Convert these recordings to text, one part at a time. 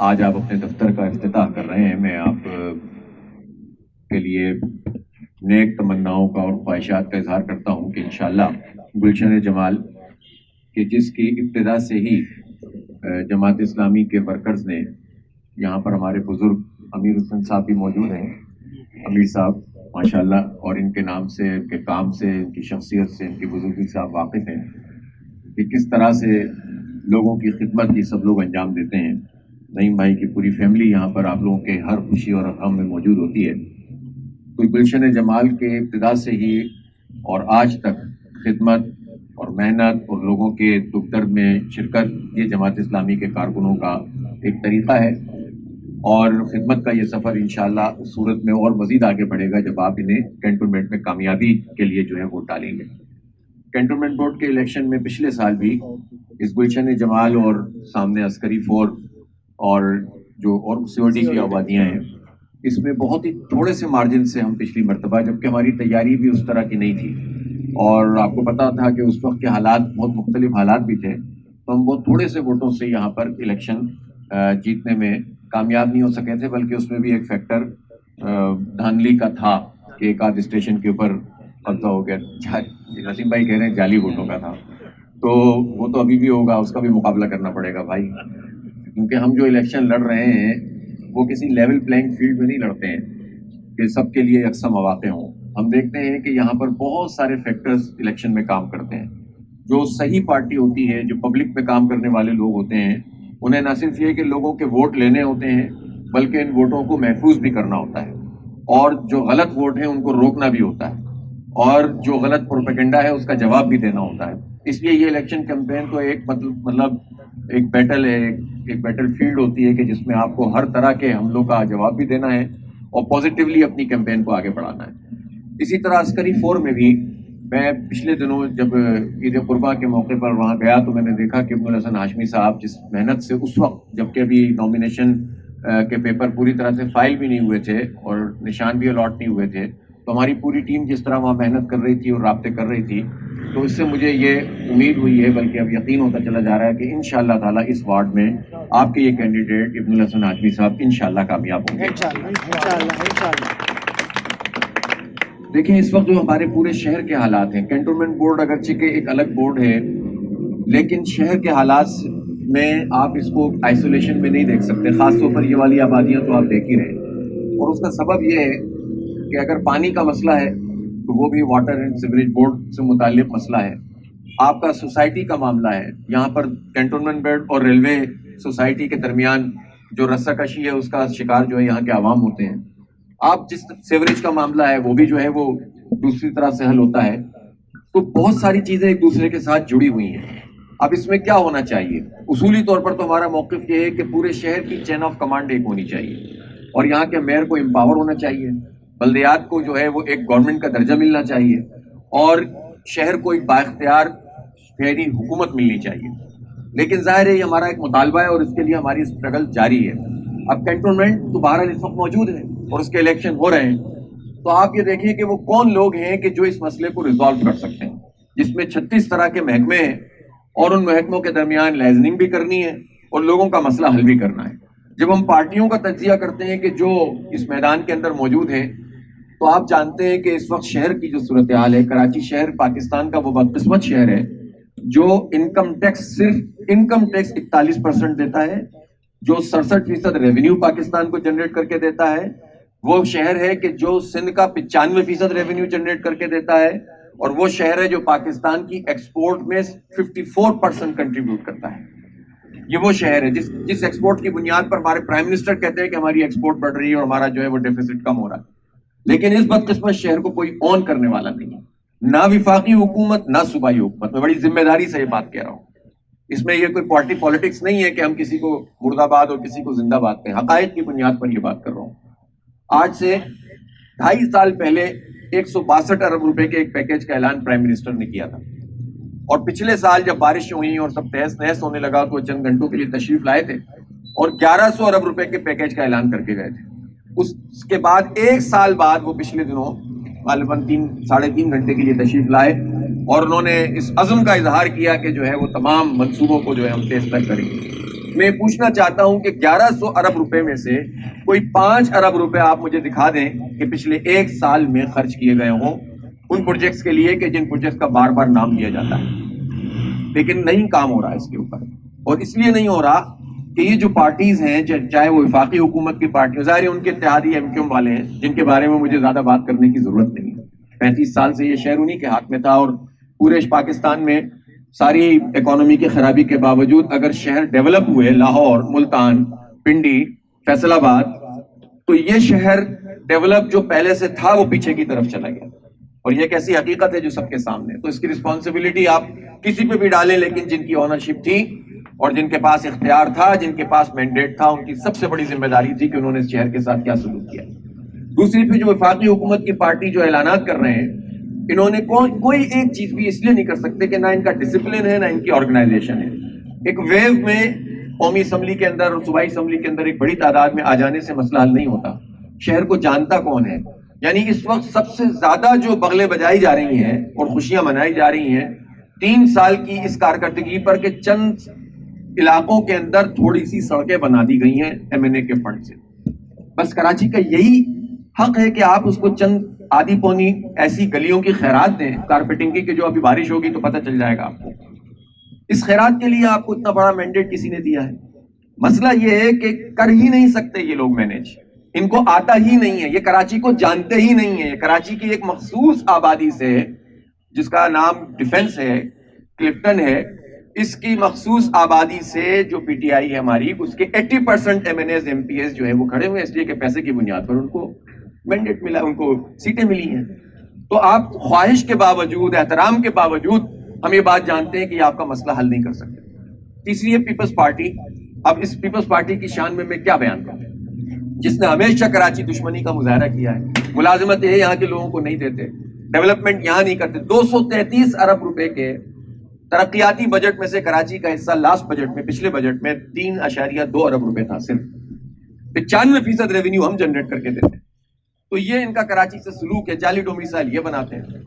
آج آپ اپنے دفتر کا افتتاح کر رہے ہیں، میں آپ کے لیے نیک تمناؤں کا اور خواہشات کا اظہار کرتا ہوں کہ انشاءاللہ گلشن جمال کہ جس کی ابتدا سے ہی جماعت اسلامی کے ورکرز نے، یہاں پر ہمارے بزرگ امیر حسن صاحب بھی موجود ہیں، امیر صاحب ماشاءاللہ، اور ان کے نام سے، ان کے کام سے، ان کی شخصیت سے، ان کی بزرگی سے آپ واقف ہیں کہ کس طرح سے لوگوں کی خدمت یہ سب لوگ انجام دیتے ہیں۔ نعیم بھائی کی پوری فیملی یہاں پر آپ لوگوں کے ہر خوشی اور غم میں موجود ہوتی ہے۔ تو گلشن جمال کے ابتدا سے ہی اور آج تک خدمت اور محنت اور لوگوں کے دکھ درد میں شرکت، یہ جماعت اسلامی کے کارکنوں کا ایک طریقہ ہے، اور خدمت کا یہ سفر انشاءاللہ اس صورت میں اور مزید آگے بڑھے گا جب آپ انہیں کینٹونمنٹ میں کامیابی کے لیے جو ہے ووٹ ڈالیں گے۔ کینٹونمنٹ بورڈ کے الیکشن میں پچھلے سال بھی اس گلشن جمال اور سامنے عسکری فور اور جو اور سیوڈی کی آبادیاں ہیں، اس میں بہت ہی تھوڑے سے مارجن سے ہم پچھلی مرتبہ، جبکہ ہماری تیاری بھی اس طرح کی نہیں تھی اور آپ کو پتا تھا کہ اس وقت کے حالات بہت مختلف حالات بھی تھے، تو ہم بہت تھوڑے سے ووٹوں سے یہاں پر الیکشن جیتنے میں کامیاب نہیں ہو سکے تھے، بلکہ اس میں بھی ایک فیکٹر دھاندلی کا تھا کہ ایک آدھ اسٹیشن کے اوپر قبضہ ہو گیا، نسیم بھائی کہہ رہے ہیں جعلی ووٹوں کا تھا، تو وہ تو ابھی بھی ہوگا، اس کا بھی مقابلہ کرنا پڑے گا بھائی، کیونکہ ہم جو الیکشن لڑ رہے ہیں وہ کسی لیول پلینگ فیلڈ میں نہیں لڑتے ہیں کہ سب کے لیے یکساں مواقع ہوں۔ ہم دیکھتے ہیں کہ یہاں پر بہت سارے فیکٹرز الیکشن میں کام کرتے ہیں۔ جو صحیح پارٹی ہوتی ہے، جو پبلک میں کام کرنے والے لوگ ہوتے ہیں، انہیں نہ صرف یہ کہ لوگوں کے ووٹ لینے ہوتے ہیں، بلکہ ان ووٹوں کو محفوظ بھی کرنا ہوتا ہے، اور جو غلط ووٹ ہیں ان کو روکنا بھی ہوتا ہے، اور جو غلط پروپیگنڈا ہے اس کا جواب بھی دینا ہوتا ہے۔ اس لیے یہ الیکشن کیمپین تو ایک مطلب ایک بیٹل ہے، ایک بیٹل فیلڈ ہوتی ہے کہ جس میں آپ کو ہر طرح کے حملوں کا جواب بھی دینا ہے اور پازیٹیولی اپنی کیمپین کو آگے بڑھانا ہے۔ اسی طرح عسکری فور میں بھی میں پچھلے دنوں جب عید قربہ کے موقع پر وہاں گیا تو میں نے دیکھا کہ ابن الحسن ہاشمی صاحب جس محنت سے اس وقت، جبکہ ابھی نامینیشن کے پیپر پوری طرح سے فائل بھی نہیں ہوئے تھے اور نشان بھی الاٹ نہیں ہوئے تھے، تو ہماری پوری ٹیم جس طرح وہاں محنت کر رہی تھی اور رابطے کر رہی تھی، تو اس سے مجھے یہ امید ہوئی ہے، بلکہ اب یقین ہوتا چلا جا رہا ہے کہ انشاءاللہ تعالیٰ اس وارڈ میں آپ کے یہ کینڈیڈیٹ ابن الحسن ہاشمی صاحب انشاءاللہ کامیاب ہوں گے۔ دیکھیں اس وقت جو ہمارے پورے شہر کے حالات ہیں، کینٹونمنٹ بورڈ اگرچہ کہ ایک الگ بورڈ ہے، لیکن شہر کے حالات میں آپ اس کو آئسولیشن میں نہیں دیکھ سکتے، خاص طور پر یہ والی آبادیاں تو آپ دیکھ ہی رہے ہیں، اور اس کا سبب یہ ہے کہ اگر پانی کا مسئلہ ہے تو وہ بھی واٹر اینڈ سیوریج بورڈ سے متعلق مسئلہ ہے، آپ کا سوسائٹی کا معاملہ ہے، یہاں پر کینٹونمنٹ بورڈ اور ریلوے سوسائٹی کے درمیان جو رسہ کشی ہے اس کا شکار جو ہے یہاں کے عوام ہوتے ہیں، آپ جس سیوریج کا معاملہ ہے وہ بھی جو ہے وہ دوسری طرح سے حل ہوتا ہے، تو بہت ساری چیزیں ایک دوسرے کے ساتھ جڑی ہوئی ہیں۔ اب اس میں کیا ہونا چاہیے؟ اصولی طور پر تو ہمارا موقف یہ ہے کہ پورے شہر کی چین آف کمانڈ ایک ہونی چاہیے، اور یہاں کے میئر کو امپاور ہونا چاہیے، بلدیات کو جو ہے وہ ایک گورنمنٹ کا درجہ ملنا چاہیے، اور شہر کو ایک بااختیار شہری حکومت ملنی چاہیے۔ لیکن ظاہر ہے یہ ہمارا ایک مطالبہ ہے اور اس کے لیے ہماری اسٹرگل جاری ہے۔ اب کینٹونمنٹ تو بہرحال اس وقت موجود ہے اور اس کے الیکشن ہو رہے ہیں، تو آپ یہ دیکھیں کہ وہ کون لوگ ہیں کہ جو اس مسئلے کو ریزالو کر سکتے ہیں، جس میں 36 طرح کے محکمے ہیں، اور ان محکموں کے درمیان لائزننگ بھی کرنی ہے اور لوگوں کا مسئلہ حل بھی کرنا ہے۔ جب ہم پارٹیوں کا تجزیہ کرتے ہیں کہ جو اس میدان کے اندر موجود ہیں، تو آپ جانتے ہیں کہ اس وقت شہر کی جو صورتحال ہے، کراچی شہر پاکستان کا وہ بدقسمت شہر ہے جو انکم ٹیکس، صرف انکم ٹیکس 41% دیتا ہے، جو 67% ریونیو پاکستان کو جنریٹ کر کے دیتا ہے، وہ شہر ہے کہ جو سندھ کا 95% ریونیو جنریٹ کر کے دیتا ہے، اور وہ شہر ہے جو پاکستان کی ایکسپورٹ میں 54% کنٹریبیوٹ کرتا ہے۔ یہ وہ شہر ہے جس ایکسپورٹ کی بنیاد پر ہمارے پرائم منسٹر کہتے ہیں کہ ہماری ایکسپورٹ بڑھ رہی ہے اور ہمارا جو ہے وہ ڈیفیسٹ کم ہو رہا ہے، لیکن اس بدقسمت شہر کو کوئی اون کرنے والا نہیں ہے، نہ وفاقی حکومت نہ صوبائی حکومت۔ میں بڑی ذمہ داری سے یہ بات کہہ رہا ہوں، اس میں یہ کوئی پارٹی پالیٹکس نہیں ہے کہ ہم کسی کو مرد آباد اور کسی کو زندہ باد کہیں، حقائق کی بنیاد پر یہ بات کر رہا ہوں۔ آج سے 2.5 سال پہلے 162 ارب روپے کے ایک پیکیج کا اعلان پرائم منسٹر نے کیا تھا، اور پچھلے سال جب بارش ہوئی اور سب تہس نہس ہونے لگا تو وہ چند گھنٹوں کے لیے تشریف لائے تھے اور 1100 ارب روپے کے پیکیج کا اعلان کر کے گئے تھے۔ اس کے بعد 1 سال بعد وہ پچھلے دنوں غالباً 3-3.5 گھنٹے کے لیے تشریف لائے اور انہوں نے اس عزم کا اظہار کیا کہ جو ہے وہ تمام منصوبوں کو جو ہے ہم تیز تر کریں گے۔ میں پوچھنا چاہتا ہوں کہ 1100 ارب روپے میں سے کوئی 5 ارب روپے آپ مجھے دکھا دیں کہ پچھلے 1 سال میں خرچ کیے گئے ہوں ان پروجیکٹس کے لیے کہ جن پروجیکٹس کا بار بار نام لیا جاتا ہے، لیکن نہیں کام ہو رہا اس کے اوپر. اور اس لیے نہیں ہو رہا کہ یہ جو پارٹیز ہیں، چاہے وہ وفاقی حکومت کی پارٹی، ظاہر ہے ان کے اتحادی ایم کیو ایم والے ہیں جن کے بارے میں مجھے زیادہ بات کرنے کی ضرورت نہیں ہے. 35 سال سے یہ شہر انہی کے ہاتھ میں تھا، اور پورے پاکستان میں ساری اکانومی کی خرابی کے باوجود اگر شہر ڈیولپ ہوئے، لاہور، ملتان، پنڈی، فیصل آباد، تو یہ شہر ڈیولپ جو پہلے سے تھا وہ پیچھے کی طرف چلا گیا. اور یہ ایک ایسی حقیقت ہے جو سب کے سامنے ہے. تو اس کی رسپانسبلٹی آپ کسی پہ بھی ڈالیں، لیکن جن کی اونرشپ تھی اور جن کے پاس اختیار تھا، جن کے پاس مینڈیٹ تھا، ان کی سب سے بڑی ذمہ داری تھی کہ انہوں نے اس شہر کے ساتھ کیا سلوک کیا. دوسری پہ جو وفاقی حکومت کی پارٹی جو اعلانات کر رہے ہیں، انہوں نے کوئی ایک چیز بھی اس لیے نہیں کر سکتے کہ نہ ان کا ڈسپلن ہے نہ ان کی آرگنائزیشن ہے. ایک ویو میں قومی اسمبلی کے اندر اور صوبائی اسمبلی کے اندر ایک بڑی تعداد میں آ جانے سے مسئلہ حل نہیں ہوتا. شہر کو جانتا کون ہے. یعنی اس وقت سب سے زیادہ جو بغلیں بجائی جا رہی ہیں اور خوشیاں منائی جا رہی ہیں 3 سال کی اس کارکردگی پر کہ چند علاقوں کے اندر تھوڑی سی سڑکیں بنا دی گئی ہیں ایم این اے کے فنڈ سے. بس کراچی کا یہی حق ہے کہ آپ اس کو چند آدھی پونی ایسی گلیوں کی خیرات دیں، کارپیٹنگ کی، کہ جو ابھی بارش ہوگی تو پتہ چل جائے گا آپ کو. اس خیرات کے لیے آپ کو اتنا بڑا مینڈیٹ کسی نے دیا ہے؟ مسئلہ یہ ہے کہ کر ہی نہیں سکتے یہ لوگ مینیج، ان کو آتا ہی نہیں ہے، یہ کراچی کو جانتے ہی نہیں ہے. یہ کراچی کی ایک مخصوص آبادی سے جس کا نام ڈیفنس ہے، کلفٹن ہے، اس کی مخصوص آبادی سے جو پی ٹی آئی ہے ہماری، اس کے 80% M N As M P S جو ہے وہ کھڑے ہوئے اس لیے کہ پیسے کی بنیاد پر ان کو مینڈیٹ ملا، ان کو سیٹیں ملی ہیں. تو آپ خواہش کے باوجود، احترام کے باوجود ہم یہ بات جانتے ہیں کہ یہ آپ کا مسئلہ حل نہیں کر سکتے. تیسری ہے پیپلز پارٹی. اب اس پیپلز پارٹی کی شان میں کیا بیان کروں، جس نے ہمیشہ کراچی دشمنی کا مظاہرہ کیا ہے. ملازمت یہ یہاں کے لوگوں کو نہیں دیتے، ڈیولپمنٹ یہاں نہیں کرتے. 233 ارب روپے کے ترقیاتی بجٹ میں سے کراچی کا حصہ لاسٹ بجٹ میں، پچھلے بجٹ میں 3.2 ارب روپے تھا. صرف 95% ریونیو ہم جنریٹ کر کے دیتے ہیں. تو یہ ان کا کراچی سے سلوک ہے. جعلی ڈومیسائل یہ بناتے ہیں،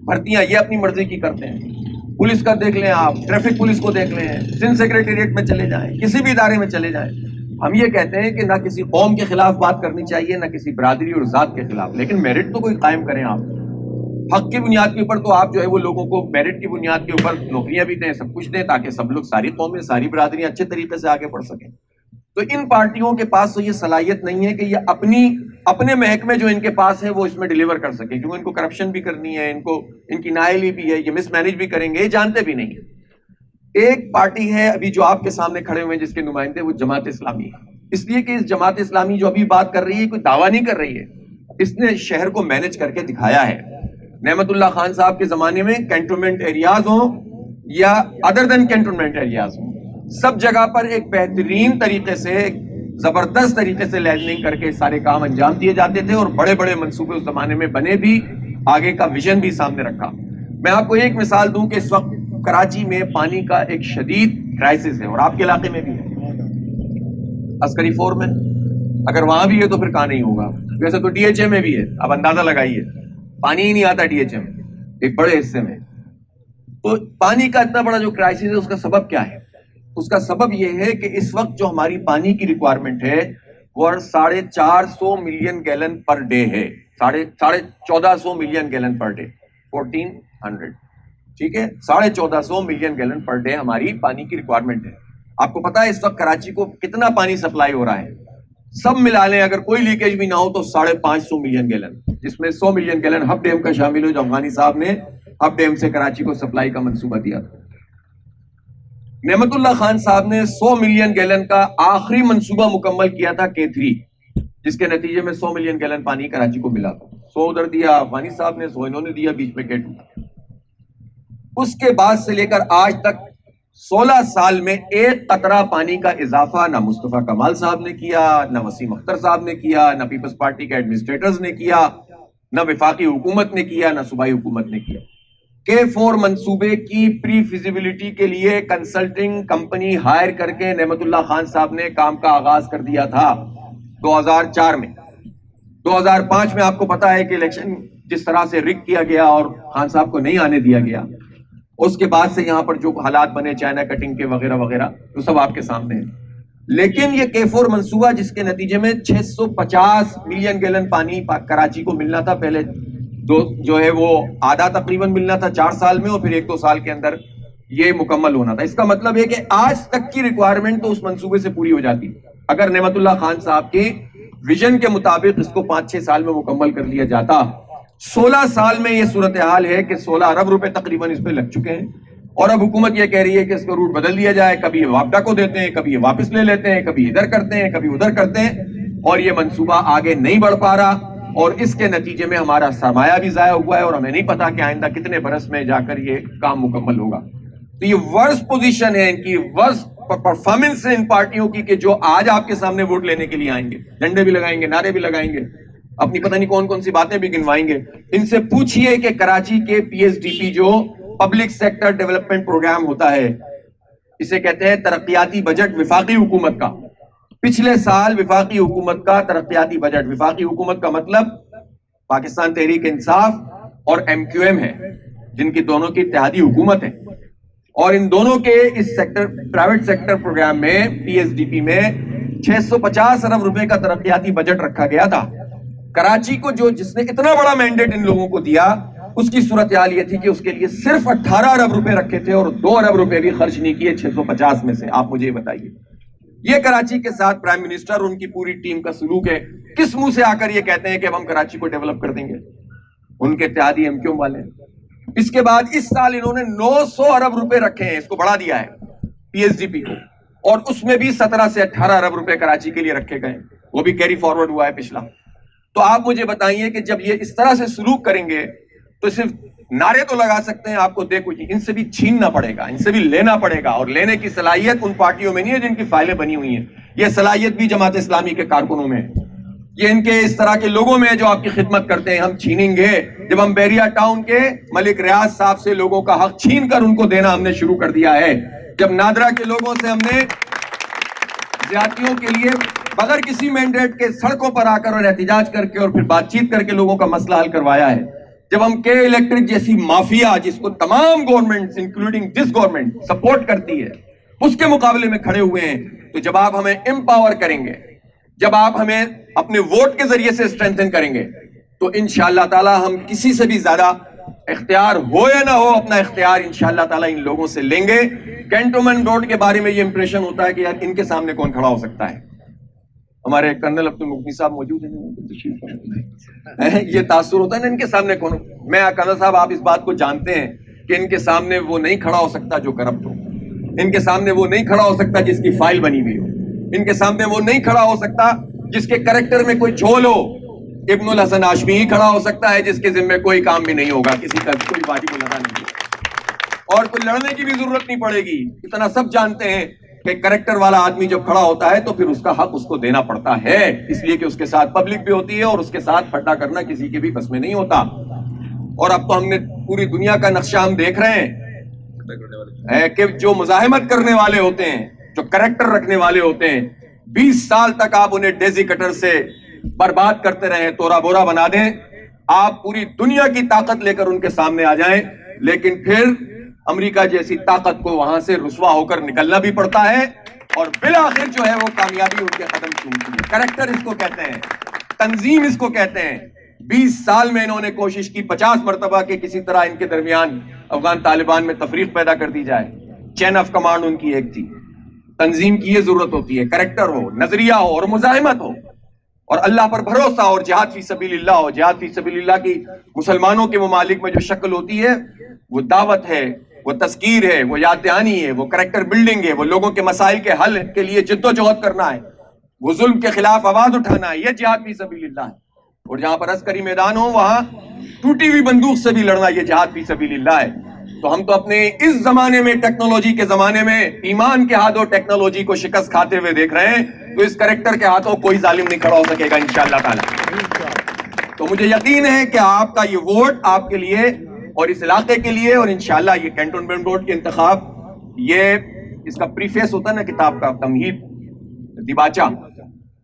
بھرتیاں یہ اپنی مرضی کی کرتے ہیں. پولیس کا دیکھ لیں آپ، ٹریفک پولیس کو دیکھ لیں، سندھ سیکریٹریٹ میں چلے جائیں، کسی بھی ادارے میں چلے جائیں. ہم یہ کہتے ہیں کہ نہ کسی قوم کے خلاف بات کرنی چاہیے، نہ کسی برادری اور ذات کے خلاف، لیکن میرٹ تو کوئی قائم کریں. آپ حق کی بنیاد کے اوپر تو آپ جو ہے وہ لوگوں کو میرٹ کی بنیاد کے اوپر نوکریاں بھی دیں، سب کچھ دیں، تاکہ سب لوگ، ساری قومیں، ساری برادریاں اچھے طریقے سے آگے بڑھ سکیں. تو ان پارٹیوں کے پاس تو یہ صلاحیت نہیں ہے کہ یہ اپنے محکمے جو ان کے پاس ہے وہ اس میں ڈیلیور کر سکیں، کیونکہ ان کو کرپشن بھی کرنی ہے، ان کی نااہلی بھی ہے، یہ مس مینج بھی کریں گے، یہ جانتے بھی نہیں. ایک پارٹی ہے ابھی جو آپ کے سامنے کھڑے ہوئے ہیں جس کے نمائندے، وہ جماعت اسلامی ہے. اس لیے کہ اس جماعت اسلامی جو ابھی بات کر رہی ہے کوئی دعویٰ نہیں کر رہی ہے، اس نے شہر کو مینج کر کے دکھایا ہے. نعمت اللہ خان صاحب کے زمانے میں کینٹونمنٹ ایریاز ہوں یا ادر دین کینٹونمنٹ ایریاز ہوں، سب جگہ پر ایک بہترین طریقے سے، ایک زبردست طریقے سے لینڈنگ کر کے سارے کام انجام دیے جاتے تھے، اور بڑے بڑے منصوبے اس زمانے میں بنے بھی، آگے کا ویژن بھی سامنے رکھا. میں آپ کو ایک مثال دوں کہ اس وقت کراچی میں پانی کا ایک شدید کرائسس ہے، اور آپ کے علاقے میں بھی ہے، عسکری فور میں. اگر وہاں بھی ہے تو پھر کہاں نہیں ہوگا. ویسے تو ڈی ایچ اے میں بھی ہے، اب اندازہ لگائیے، پانی ہی نہیں آتا ڈی ایچ اے میں، ایک بڑے حصے میں. تو پانی کا اتنا بڑا جو کرائسس ہے، اس کا سبب کیا ہے؟ اس کا سبب یہ ہے کہ اس وقت جو ہماری پانی کی ریکوائرمنٹ ہے وہ 450 ملین گیلن پر ڈے ہے. 1450 ملین گیلن پر ڈے، 1400، ٹھیک ہے، 1450 ملین گیلن پر ڈے ہماری پانی کی ریکوائرمنٹ ہے. آپ کو پتا ہے اس وقت کراچی کو کتنا پانی سپلائی ہو رہا ہے؟ سب ملا لیں اگر کوئی لیکیج بھی نہ ہو تو 550 ملین گیلن، جس میں 100 ملین گیلن ہب ڈیم کا شامل ہو جو افغانی صاحب نے ہب ڈیم سے کراچی کو سپلائی کا منصوبہ دیا تھا. نعمت اللہ خان صاحب نے 100 ملین گیلن کا آخری منصوبہ مکمل کیا تھا K3، جس کے نتیجے میں 100 ملین گیلن پانی کراچی کو ملا تھا. 100 ادھر دیا افغانی صاحب نے، 100 انہوں نے دیا، بیچ میں K2. اس کے بعد سے لے کر آج تک 16 سال میں ایک قطرہ پانی کا اضافہ نہ مصطفیٰ کمال صاحب نے کیا، نہ وسیم اختر صاحب نے کیا، نہ پیپلز پارٹی کے ایڈمنسٹریٹرز نے کیا، نہ وفاقی حکومت نے کیا، نہ صوبائی حکومت نے کیا. K4 منصوبے کی پری فیزیبلٹی کے لیے کنسلٹنگ کمپنی ہائر کر کے نعمت اللہ خان صاحب نے کام کا آغاز کر دیا تھا 2004 میں. 2005 میں آپ کو پتا ہے کہ الیکشن جس طرح سے رگ کیا گیا اور خان صاحب کو نہیں آنے دیا گیا. اس کے بعد سے یہاں پر جو حالات بنے چائنا کٹنگ کے وغیرہ وغیرہ وہ سب آپ کے سامنے ہیں. لیکن یہ K4 منصوبہ جس کے نتیجے میں 650 ملین گیلن پانی کراچی کو ملنا تھا، پہلے جو ہے وہ آدھا تقریباً ملنا تھا 4 سال میں، اور پھر 1-2 سال کے اندر یہ مکمل ہونا تھا. اس کا مطلب ہے کہ آج تک کی ریکوائرمنٹ تو اس منصوبے سے پوری ہو جاتی اگر نعمت اللہ خان صاحب کی ویژن کے مطابق اس کو 5-6 سال میں مکمل کر لیا جاتا. 16 سال میں یہ صورتحال ہے کہ 16 ارب روپے تقریباً اس پہ لگ چکے ہیں، اور اب حکومت یہ کہہ رہی ہے کہ اس کا روٹ بدل دیا جائے. کبھی یہ وابڈا کو دیتے ہیں، کبھی یہ واپس لے لیتے ہیں، کبھی ادھر کرتے ہیں، کبھی ادھر کرتے ہیں، اور یہ منصوبہ آگے نہیں بڑھ پا رہا. اور اس کے نتیجے میں ہمارا سرمایہ بھی ضائع ہوا ہے، اور ہمیں نہیں پتا کہ آئندہ کتنے برس میں جا کر یہ کام مکمل ہوگا. تو یہ ورس پوزیشن ہے ان کی، ورس پرفارمنس ہے ان پارٹیوں کی، کہ جو آج آپ کے سامنے ووٹ لینے کے لیے آئیں گے، ڈنڈے بھی لگائیں گے، نعرے بھی لگائیں گے، اپنی پتہ نہیں کون کون سی باتیں بھی گنوائیں گے. ان سے پوچھئے کہ کراچی کے PSDP جو پبلک سیکٹر ڈیولپمنٹ پروگرام ہوتا ہے، اسے کہتے ہیں ترقیاتی بجٹ وفاقی حکومت کا. پچھلے سال وفاقی حکومت کا ترقیاتی بجٹ، وفاقی حکومت کا مطلب پاکستان تحریک انصاف اور MQM ہے، جن کی دونوں کی اتحادی حکومت ہے، اور ان دونوں کے اس سیکٹر پرائیویٹ سیکٹر پروگرام میں PSDP میں 650 ارب روپے کا ترقیاتی بجٹ رکھا گیا تھا. کراچی کو جس نے اتنا بڑا مینڈیٹ ان لوگوں کو دیا، اس کی صورتحال یہ تھی کہ اس کے لیے صرف 18 ارب روپے رکھے تھے، اور 2 ارب روپے بھی خرچ نہیں کیے 650 میں سے. آپ مجھے یہ بتائیے، یہ کراچی کے ساتھ پرائم منسٹر اور ان کی پوری ٹیم کا سلوک ہے. کس منہ سے آ کر یہ کہتے ہیں کہ اب ہم کراچی کو ڈیولپ کر دیں گے؟ ان کے اتحادی MQM والے. اس کے بعد اس سال انہوں نے 900 ارب روپے رکھے ہیں، اس کو بڑھا دیا ہے PSDP کو، اور اس میں بھی 17 سے 18 ارب روپے کراچی کے لیے رکھے گئے، وہ بھی کیری فارورڈ ہوا ہے پچھلا. تو آپ مجھے بتائیے کہ جب یہ اس طرح سے سلوک کریں گے تو صرف نعرے تو لگا سکتے ہیں، آپ کو دیکھو ان سے بھی چھیننا پڑے گا، ان سے بھی لینا پڑے گا، اور لینے کی صلاحیت ان پارٹیوں میں نہیں ہے جن کی فائلیں بنی ہوئی ہیں. یہ صلاحیت بھی جماعت اسلامی کے کارکنوں میں ہے، یہ ان کے اس طرح کے لوگوں میں جو آپ کی خدمت کرتے ہیں. ہم چھینیں گے. جب ہم بیریا ٹاؤن کے ملک ریاض صاحب سے لوگوں کا حق چھین کر ان کو دینا ہم نے شروع کر دیا ہے، جب نادرا کے لوگوں سے ہم نے زیادتیوں کے لیے بغیر کسی مینڈیٹ کے سڑکوں پر آ کر اور احتجاج کر کے اور پھر بات چیت کر کے لوگوں کا مسئلہ حل کروایا ہے، جب ہم الیکٹرک جیسی مافیا جس کو تمام government including this government support کرتی ہے اس کے مقابلے میں کھڑے ہوئے ہیں، تو جب آپ ہمیں امپاور کریں گے، جب آپ ہمیں اپنے ووٹ کے ذریعے سے اسٹرینتھن کریں گے، تو انشاءاللہ تعالی ہم کسی سے بھی زیادہ اختیار ہو یا نہ ہو اپنا اختیار انشاءاللہ تعالی ان لوگوں سے لیں گے. کینٹونمنٹ روڈ کے بارے میں یہ امپریشن ہوتا ہے کہ یار ان کے سامنے کون کھڑا ہو سکتا ہے. ہمارے کرنل عبد المغنی صاحب موجود ہیں، یہ تاثر ہوتا ہے نا ان کے سامنے کون. میں کرنل صاحب آپ اس بات کو جانتے ہیں کہ ان کے سامنے وہ نہیں کھڑا ہو سکتا جو کرپٹ ہو، ان کے سامنے وہ نہیں کھڑا ہو سکتا جس کی فائل بنی ہوئی ہو، ان کے سامنے وہ نہیں کھڑا ہو سکتا جس کے کریکٹر میں کوئی جھول ہو. ابن الحسن ہاشمی ہی کھڑا ہو سکتا ہے جس کے ذمہ کوئی کام بھی نہیں ہوگا، کسی کا کوئی واجب الادا نہیں ہوگا، اور کوئی لڑنے کی بھی ضرورت نہیں پڑے گی. اتنا سب جانتے ہیں کہ کریکٹر والا آدمی جب کھڑا ہوتا ہے تو پھر اس کا حق اس کو دینا پڑتا ہے، اس لیے کہ اس کے ساتھ پبلک بھی ہوتی ہے اور اس کے ساتھ پھٹا کرنا کسی کے بھی بس میں نہیں ہوتا. اور اب تو ہم نے پوری دنیا کا نقشہ ہم دیکھ رہے ہیں کہ جو مزاحمت کرنے والے ہوتے ہیں، جو کریکٹر رکھنے والے ہوتے ہیں، 20 سال تک آپ انہیں ڈیزی کٹر سے برباد کرتے رہیں، تورا بورا بنا دیں، آپ پوری دنیا کی طاقت لے کر ان کے سامنے آ جائیں، لیکن پھر امریکہ جیسی طاقت کو وہاں سے رسوا ہو کر نکلنا بھی پڑتا ہے، اور بالآخر جو ہے وہ کامیابی ان کے قدم چومتی ہے. کریکٹر اس کو کہتے ہیں، تنظیم اس کو کہتے ہیں. 20 سال میں انہوں نے کوشش کی 50 مرتبہ کہ کسی طرح ان کے درمیان افغان طالبان میں تفریق پیدا کر دی جائے. چین آف کمانڈ ان کی ایک تھی. تنظیم کی یہ ضرورت ہوتی ہے، کریکٹر ہو، نظریہ ہو اور مزاحمت ہو، اور اللہ پر بھروسہ اور جہاد فی سبیل اللہ ہو. جہاد فی سبیل اللہ کی مسلمانوں کے ممالک میں جو شکل ہوتی ہے وہ دعوت ہے، وہ تذکیر ہے، وہ یاد دہانی ہے، وہ کریکٹر بلڈنگ ہے، وہ لوگوں کے مسائل کے حل کے لیے جد و جہد کرنا ہے، وہ ظلم کے خلاف آواز اٹھانا ہے. یہ جہاد فی سبیل اللہ ہے. اور جہاں پر عسکری میدان ہو وہاں ٹوٹی ہوئی بندوق سے بھی لڑنا، یہ جہاد فی سبیل اللہ ہے. تو ہم تو اپنے اس زمانے میں، ٹیکنالوجی کے زمانے میں، ایمان کے ہاتھوں ٹیکنالوجی کو شکست کھاتے ہوئے دیکھ رہے ہیں، تو اس کریکٹر کے ہاتھوں کوئی ظالم نہیں کھڑا ہو سکے گا انشاءاللہ تعالی. تو مجھے یقین ہے کہ آپ کا یہ ووٹ آپ کے لیے اور اس علاقے کے لیے، اور انشاءاللہ یہ کینٹونمنٹ روڈ کے انتخاب، یہ اس کا پریفیس ہوتا ہے نا کتاب کا، تمہید دیباچہ،